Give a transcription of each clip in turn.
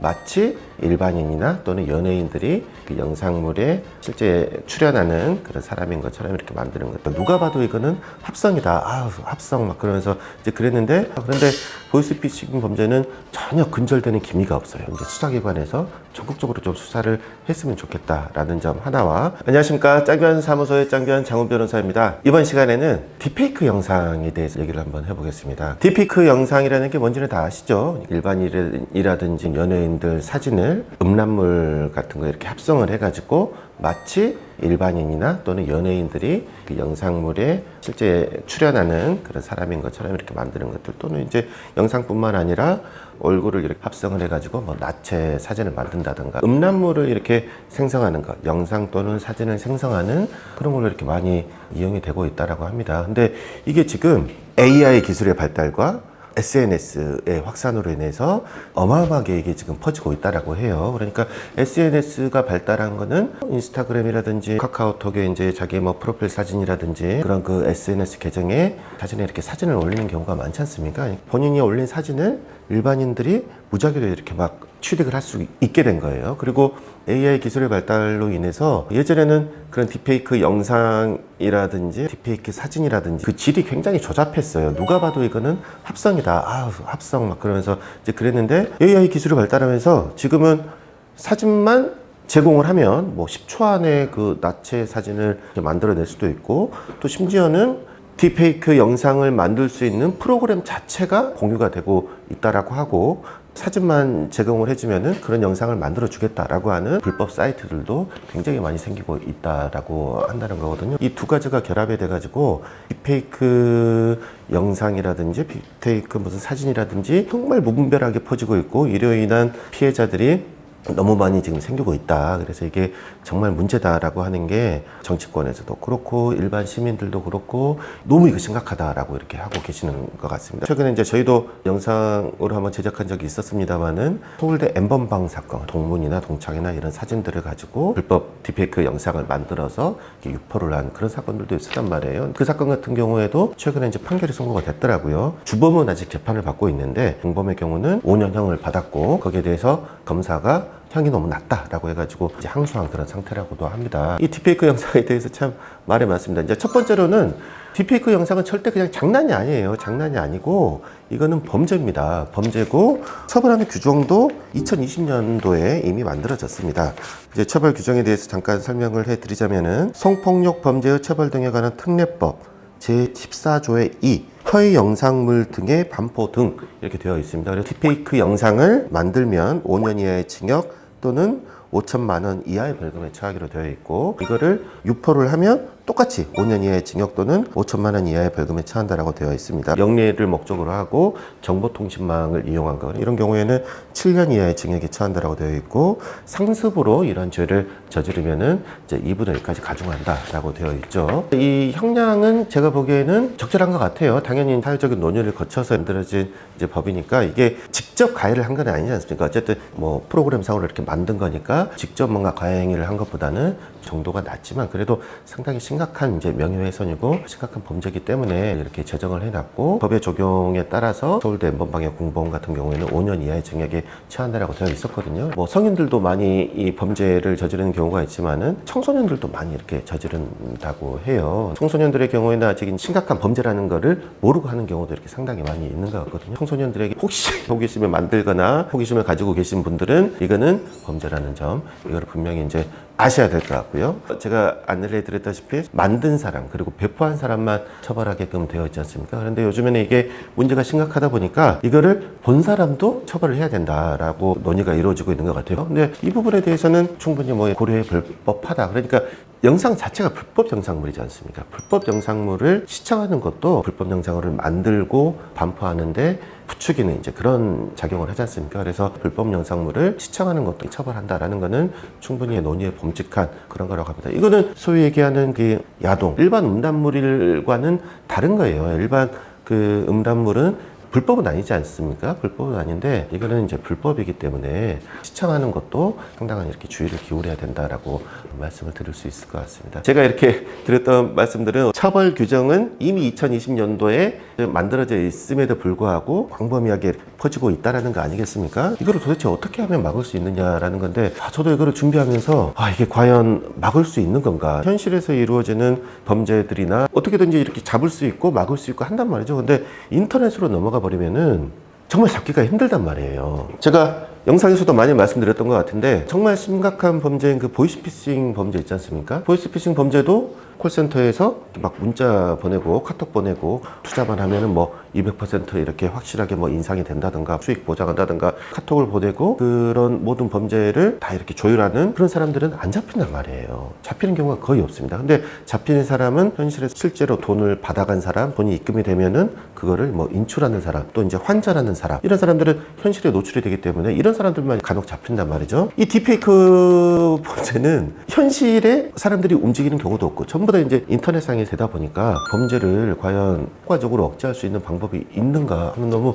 마치 일반인이나 또는 연예인들이 그 영상물에 실제 출연하는 그런 사람인 것처럼 이렇게 만드는 것. 누가 봐도 이거는 합성이다. 아, 합성 막 그러면서 이제 그랬는데, 그런데 보이스피싱 범죄는 전혀 근절되는 기미가 없어요. 이제 수사기관에서 적극적으로 좀 수사를 했으면 좋겠다라는 점 하나와, 안녕하십니까, 짱변 사무소의 짱변 장훈 변호사입니다. 이번 시간에는 딥페이크 영상에 대해서 얘기를 한번 해보겠습니다. 딥페이크 영상이라는 게 뭔지는 다 아시죠? 일반인이라든지 연예인들 사진을 음란물 같은 거 이렇게 합성을 해가지고 마치 일반인이나 또는 연예인들이 그 영상물에 실제 출연하는 그런 사람인 것처럼 이렇게 만드는 것들, 또는 이제 영상뿐만 아니라 얼굴을 이렇게 합성을 해가지고 뭐 나체 사진을 만든다든가 음란물을 이렇게 생성하는 것, 영상 또는 사진을 생성하는 그런 걸로 이렇게 많이 이용이 되고 있다라고 합니다. 근데 이게 지금 AI 기술의 발달과 SNS의 확산으로 인해서 어마어마하게 이게 지금 퍼지고 있다라고 해요. 그러니까 SNS가 발달한 거는 인스타그램이라든지 카카오톡에 이제 자기 뭐 프로필 사진이라든지 그런 그 SNS 계정에 자신의 이렇게 사진을 올리는 경우가 많지 않습니까? 본인이 올린 사진을 일반인들이 무작위로 이렇게 막 취득을 할 수 있게 된 거예요. 그리고 AI 기술의 발달로 인해서 예전에는 그런 딥페이크 영상이라든지 딥페이크 사진이라든지 그 질이 굉장히 조잡했어요. 누가 봐도 이거는 합성이다. 아, 합성 막 그러면서 이제 그랬는데 AI 기술이 발달하면서 지금은 사진만 제공을 하면 뭐 10초 안에 그 나체 사진을 만들어낼 수도 있고, 또 심지어는 딥페이크 영상을 만들 수 있는 프로그램 자체가 공유가 되고 있다라고 하고, 사진만 제공을 해주면은 그런 영상을 만들어 주겠다라고 하는 불법 사이트들도 굉장히 많이 생기고 있다라고 한다는 거거든요. 이 두 가지가 결합이 돼가지고 딥페이크 영상이라든지 딥페이크 무슨 사진이라든지 정말 무분별하게 퍼지고 있고, 이로 인한 피해자들이 너무 많이 지금 생기고 있다. 그래서 이게 정말 문제다라고 하는 게 정치권에서도 그렇고 일반 시민들도 그렇고 너무 이거 심각하다라고 이렇게 하고 계시는 것 같습니다. 최근에 이제 저희도 영상으로 한번 제작한 적이 있었습니다만은 서울대 N번방 사건, 동문이나 동창이나 이런 사진들을 가지고 불법 딥페이크 영상을 만들어서 유포를 한 그런 사건들도 있었단 말이에요. 그 사건 같은 경우에도 최근에 이제 판결이 선고가 됐더라고요. 주범은 아직 재판을 받고 있는데 공범의 경우는 5년형을 받았고, 거기에 대해서 검사가 형이 너무 낮다라고 해가지고 이제 항소한 그런 상태라고도 합니다. 이 딥페이크 영상에 대해서 참 말이 많습니다. 이제 첫 번째로는 딥페이크 영상은 절대 그냥 장난이 아니에요. 장난이 아니고 이거는 범죄입니다. 범죄고 처벌하는 규정도 2020년도에 이미 만들어졌습니다. 이제 처벌 규정에 대해서 잠깐 설명을 해드리자면은 성폭력 범죄의 처벌 등에 관한 특례법 제14조의 2 허위 영상물 등의 반포 등 이렇게 되어 있습니다. 그래서 딥페이크 영상을 만들면 5년 이하의 징역 또는 5천만 원 이하의 벌금에 처하기로 되어 있고, 이거를 유포를 하면 똑같이 5년 이하의 징역 또는 5천만 원 이하의 벌금에 처한다라고 되어 있습니다. 영리를 목적으로 하고 정보통신망을 이용한 거, 이런 경우에는 7년 이하의 징역에 처한다라고 되어 있고, 상습으로 이런 죄를 저지르면은 이제 2분의 1까지 가중한다라고 되어 있죠. 이 형량은 제가 보기에는 적절한 것 같아요. 당연히 사회적인 논의를 거쳐서 만들어진 이제 법이니까 이게 직접 가해를 한 건 아니지 않습니까? 어쨌든 뭐 프로그램상으로 이렇게 만든 거니까 직접 뭔가 가해 행위를 한 것보다는 정도가 낮지만 그래도 상당히 심각한 이제 명예훼손이고 심각한 범죄이기 때문에 이렇게 제정을 해놨고, 법의 적용에 따라서 서울대 N번방의 공범 같은 경우에는 5년 이하의 징역에 처한다라고 되어 있었거든요. 뭐 성인들도 많이 이 범죄를 저지르는 경우가 있지만은 청소년들도 많이 이렇게 저지른다고 해요. 청소년들의 경우에는 아직 심각한 범죄라는 거를 모르고 하는 경우도 이렇게 상당히 많이 있는 것 같거든요. 청소년들에게 혹시 호기심을 만들거나 호기심을 가지고 계신 분들은 이거는 범죄라는 점, 이거를 분명히 이제 아셔야 될 것 같고요. 제가 안내를 해드렸다시피 만든 사람 그리고 배포한 사람만 처벌하게끔 되어 있지 않습니까? 그런데 요즘에는 이게 문제가 심각하다 보니까 이거를 본 사람도 처벌을 해야 된다라고 논의가 이루어지고 있는 것 같아요. 근데 이 부분에 대해서는 충분히 뭐 고려해 볼 법하다. 그러니까 영상 자체가 불법 영상물이지 않습니까? 불법 영상물을 시청하는 것도 불법 영상을 만들고 반포하는데 부추기는 이제 그런 작용을 하지 않습니까? 그래서 불법 영상물을 시청하는 것도 처벌한다라는 거는 충분히 논의에 범직한 그런 거라고 합니다. 이거는 소위 얘기하는 그 야동, 일반 음란물과는 다른 거예요. 일반 그 음란물은 불법은 아니지 않습니까? 불법은 아닌데 이거는 이제 불법이기 때문에 시청하는 것도 상당한 이렇게 주의를 기울여야 된다라고 말씀을 드릴 수 있을 것 같습니다. 제가 이렇게 드렸던 말씀들은 처벌 규정은 이미 2020년도에 만들어져 있음에도 불구하고 광범위하게 퍼지고 있다라는 거 아니겠습니까? 이거를 도대체 어떻게 하면 막을 수 있느냐라는 건데 저도 이거를 준비하면서 이게 과연 막을 수 있는 건가? 현실에서 이루어지는 범죄들이나 어떻게든지 이렇게 잡을 수 있고 막을 수 있고 한단 말이죠. 근데 인터넷으로 넘어가 버리면은 정말 잡기가 힘들단 말이에요. 제가 영상에서도 많이 말씀드렸던 것 같은데 정말 심각한 범죄인 그 보이스피싱 범죄 있지 않습니까? 보이스피싱 범죄도 콜센터에서 막 문자 보내고 카톡 보내고 투자만 하면은 뭐 200% 이렇게 확실하게 뭐 인상이 된다든가 수익 보장한다든가 카톡을 보내고 그런 모든 범죄를 다 이렇게 조율하는 그런 사람들은 안 잡힌단 말이에요. 잡히는 경우가 거의 없습니다. 근데 잡히는 사람은 현실에서 실제로 돈을 받아간 사람, 돈이 입금이 되면은 그거를 뭐 인출하는 사람, 또 이제 환전하는 사람, 이런 사람들은 현실에 노출이 되기 때문에 이런 사람들만 간혹 잡힌단 말이죠. 이 딥페이크 범죄는 현실에 사람들이 움직이는 경우도 없고 전부 다 이제 인터넷상에 되다 보니까 범죄를 과연 효과적으로 억제할 수 있는 방법이 있는가 하는 너무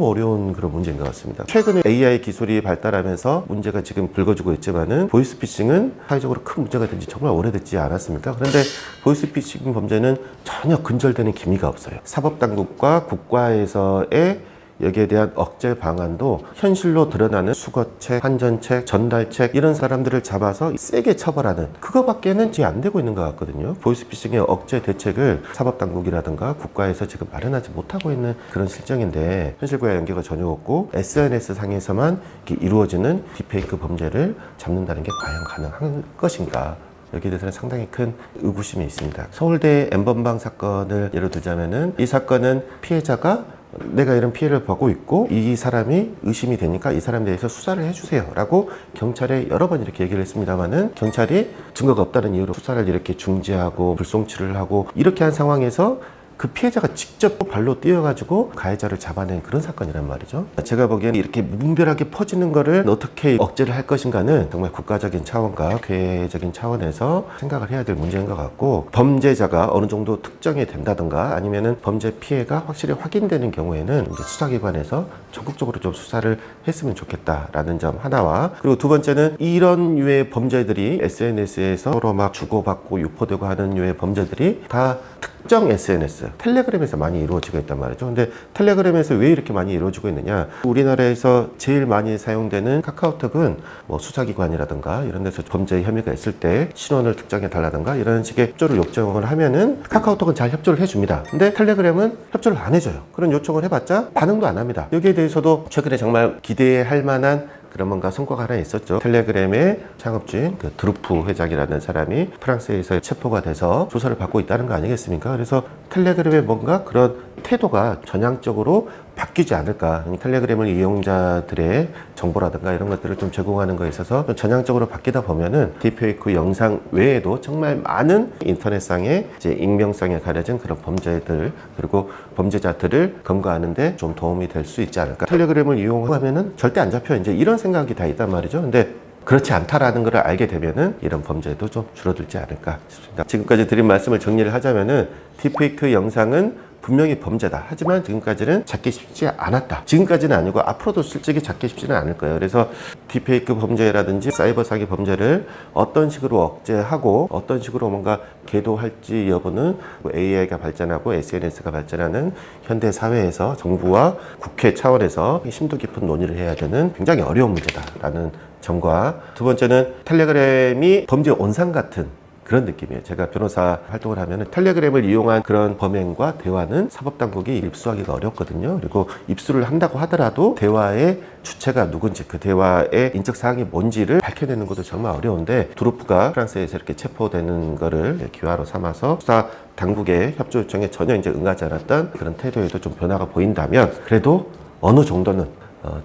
어려운 그런 문제인 것 같습니다. 최근에 AI 기술이 발달하면서 문제가 지금 불거지고 있지만은 보이스피싱은 사회적으로 큰 문제가 된 지 정말 오래됐지 않았습니까? 그런데 보이스피싱 범죄는 전혀 근절되는 기미가 없어요. 사법당국과 국가에서의 여기에 대한 억제 방안도 현실로 드러나는 수거책, 환전책, 전달책 이런 사람들을 잡아서 세게 처벌하는 그거밖에는 지금 안 되고 있는 것 같거든요. 보이스피싱의 억제 대책을 사법당국이라든가 국가에서 지금 마련하지 못하고 있는 그런 실정인데 현실과의 연계가 전혀 없고 SNS 상에서만 이렇게 이루어지는 딥페이크 범죄를 잡는다는 게 과연 가능한 것인가? 여기에 대해서는 상당히 큰 의구심이 있습니다. 서울대 N번방 사건을 예로 들자면은 이 사건은 피해자가 내가 이런 피해를 받고 있고 이 사람이 의심이 되니까 이 사람에 대해서 수사를 해주세요 라고 경찰에 여러 번 이렇게 얘기를 했습니다만은 경찰이 증거가 없다는 이유로 수사를 이렇게 중지하고 불송치를 하고 이렇게 한 상황에서 그 피해자가 직접 발로 뛰어가지고 가해자를 잡아낸 그런 사건이란 말이죠. 제가 보기에는 이렇게 무분별하게 퍼지는 거를 어떻게 억제를 할 것인가는 정말 국가적인 차원과 개적인 차원에서 생각을 해야 될 문제인 것 같고 범죄자가 어느 정도 특정이 된다든가 아니면은 범죄 피해가 확실히 확인되는 경우에는 이제 수사기관에서 전국적으로 좀 수사를 했으면 좋겠다라는 점 하나와 그리고 두 번째는 이런 유의 범죄들이 SNS에서 서로 막 주고받고 유포되고 하는 유의 범죄들이 다 특정 SNS, 텔레그램에서 많이 이루어지고 있단 말이죠. 근데 텔레그램에서 왜 이렇게 많이 이루어지고 있느냐? 우리나라에서 제일 많이 사용되는 카카오톡은 뭐 수사기관이라든가 이런 데서 범죄 혐의가 있을 때 신원을 특정해 달라든가 이런 식의 협조를 요청을 하면은 카카오톡은 잘 협조를 해줍니다. 근데 텔레그램은 협조를 안 해줘요. 그런 요청을 해봤자 반응도 안 합니다. 여기에 대해서도 최근에 정말 기대할 만한 그런 뭔가 성과가 하나 있었죠. 텔레그램의 창업주인 그 드루프 회장이라는 사람이 프랑스에서 체포가 돼서 조사를 받고 있다는 거 아니겠습니까? 그래서 텔레그램의 뭔가 그런 태도가 전향적으로 바뀌지 않을까. 텔레그램을 이용자들의 정보라든가 이런 것들을 좀 제공하는 거에 있어서 좀 전향적으로 바뀌다 보면은 딥페이크 영상 외에도 정말 많은 인터넷상의 이제 익명성에 가려진 그런 범죄들 그리고 범죄자들을 검거하는데 좀 도움이 될 수 있지 않을까. 텔레그램을 이용하면은 절대 안 잡혀. 이제 이런 생각이 다 있단 말이죠. 근데 그렇지 않다라는 것을 알게 되면은 이런 범죄도 좀 줄어들지 않을까 싶습니다. 지금까지 드린 말씀을 정리를 하자면은 딥페이크 영상은 분명히 범죄다. 하지만 지금까지는 잡기 쉽지 않았다. 지금까지는 아니고 앞으로도 솔직히 잡기 쉽지는 않을 거예요. 그래서 딥페이크 범죄라든지 사이버 사기 범죄를 어떤 식으로 억제하고 어떤 식으로 뭔가 계도할지 여부는 AI가 발전하고 SNS가 발전하는 현대 사회에서 정부와 국회 차원에서 심도 깊은 논의를 해야 되는 굉장히 어려운 문제다라는 점과 두 번째는 텔레그램이 범죄 온상 같은 그런 느낌이에요. 제가 변호사 활동을 하면 텔레그램을 이용한 그런 범행과 대화는 사법당국이 입수하기가 어렵거든요. 그리고 입수를 한다고 하더라도 대화의 주체가 누군지 그 대화의 인적사항이 뭔지를 밝혀내는 것도 정말 어려운데 드루프가 프랑스에서 이렇게 체포되는 거를 기화로 삼아서 수사 당국의 협조 요청에 전혀 이제 응하지 않았던 그런 태도에도 좀 변화가 보인다면 그래도 어느 정도는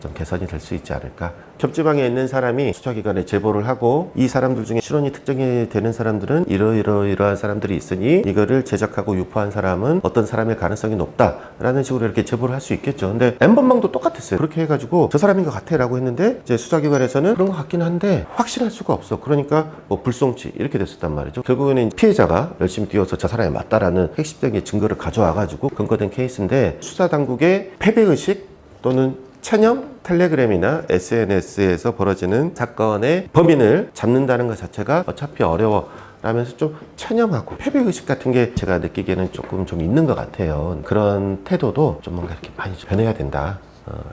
좀 개선이 될 수 있지 않을까. 겹지방에 있는 사람이 수사기관에 제보를 하고 이 사람들 중에 실혼이 특정이 되는 사람들은 이러이러한 사람들이 있으니 이거를 제작하고 유포한 사람은 어떤 사람일 가능성이 높다라는 식으로 이렇게 제보를 할 수 있겠죠. 근데 N번방도 똑같았어요. 그렇게 해가지고 저 사람인 것 같아 라고 했는데 이제 수사기관에서는 그런 것 같긴 한데 확신할 수가 없어. 그러니까 뭐 불송치 이렇게 됐었단 말이죠. 결국에는 피해자가 열심히 뛰어서 저 사람이 맞다라는 핵심적인 증거를 가져와가지고 근거된 케이스인데 수사당국의 패배의식 또는 체념, 텔레그램이나 SNS에서 벌어지는 사건의 범인을 잡는다는 것 자체가 어차피 어려워 라면서 좀 체념하고 패배의식 같은 게 제가 느끼기에는 조금 좀 있는 것 같아요. 그런 태도도 좀 뭔가 이렇게 많이 좀 변해야 된다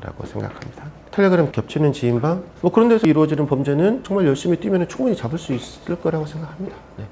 라고 생각합니다. 텔레그램 겹치는 지인방 뭐 그런 데서 이루어지는 범죄는 정말 열심히 뛰면 충분히 잡을 수 있을 거라고 생각합니다. 네.